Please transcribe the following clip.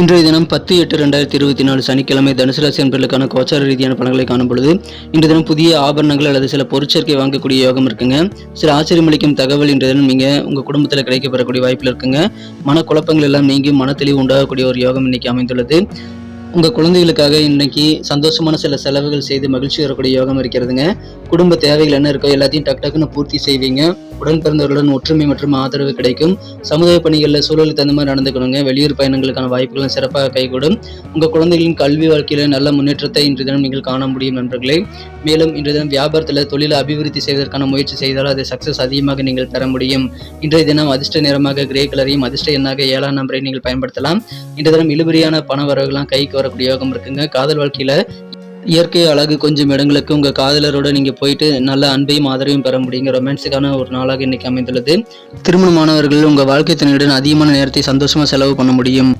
இன்றைய தினம் 10/8/2024 சனிக்கிழமை தனுசு ராசி அன்பர்களுக்கான கோச்சார ரீதியான பலன்களை காணும் பொழுது இன்றைய தினம் புதிய ஆபரணங்கள் அல்லது சில பொருட்சேர்க்கை வாங்கக்கூடிய யோகம் இருக்குங்க. சில ஆச்சரியமளிக்கும் தகவல் இன்றைய தினம் நீங்க உங்க குடும்பத்தில் கிடைக்கப்பெறக்கூடிய வாய்ப்பில் இருக்குங்க. மனக்குழப்பங்கள் எல்லாம் நீங்கி மனத்தெளிவு உண்டாகக்கூடிய ஒரு யோகம் இன்னைக்கு அமைந்துள்ளது. உங்கள் குழந்தைகளுக்காக இன்னைக்கு சந்தோஷமான சில செலவுகள் செய்து மகிழ்ச்சி வரக்கூடிய யோகம் இருக்கிறதுங்க. குடும்ப தேவைகள் என்ன இருக்கோ எல்லாத்தையும் டக்குன்னு பூர்த்தி செய்வீங்க. உடன் பிறந்தவர்களுடன் ஒற்றுமை மற்றும் ஆதரவு கிடைக்கும். சமுதாய பணிகளில் சூழலுக்கு தகுந்த மாதிரி நடந்துக்கணுங்க. வெளியூர் பயணங்களுக்கான வாய்ப்புகளும் சிறப்பாக கைகூடும். உங்கள் குழந்தைகளின் கல்வி வாழ்க்கையில நல்ல முன்னேற்றத்தை இன்றைய தினம் நீங்கள் காண முடியும் நண்பர்களே. மேலும் இன்றைய தினம் வியாபாரத்தில் தொழிலை அபிவிருத்தி செய்வதற்கான முயற்சி செய்தால் அதை சக்சஸ் அதிகமாக நீங்கள் பெற முடியும். இன்றைய தினம் அதிர்ஷ்ட நிறமாக கிரே கலரையும் அதிர்ஷ்ட எண்ணாக 7ஆம் நம்பரை நீங்கள் பயன்படுத்தலாம். இன்றைய தினம் இழுபறியான பண வரவுகள்லாம் கைக்கு வரக்கூடிய யோகம் இருக்குங்க. காதல் வாழ்க்கையில இயற்கை அழகு கொஞ்சம் இடங்களுக்கு உங்க காதலரோட நீங்க போயிட்டு நல்ல அன்பையும் ஆதரவையும் பெற முடியுங்க. ரொமான்ஸுக்கான ஒரு நாளாக இன்னைக்கு அமைந்துள்ளது. திருமணமானவர்கள் உங்க வாழ்க்கை துணையுடன் அதிகமான நேரத்தை சந்தோஷமா செலவு பண்ண முடியும்.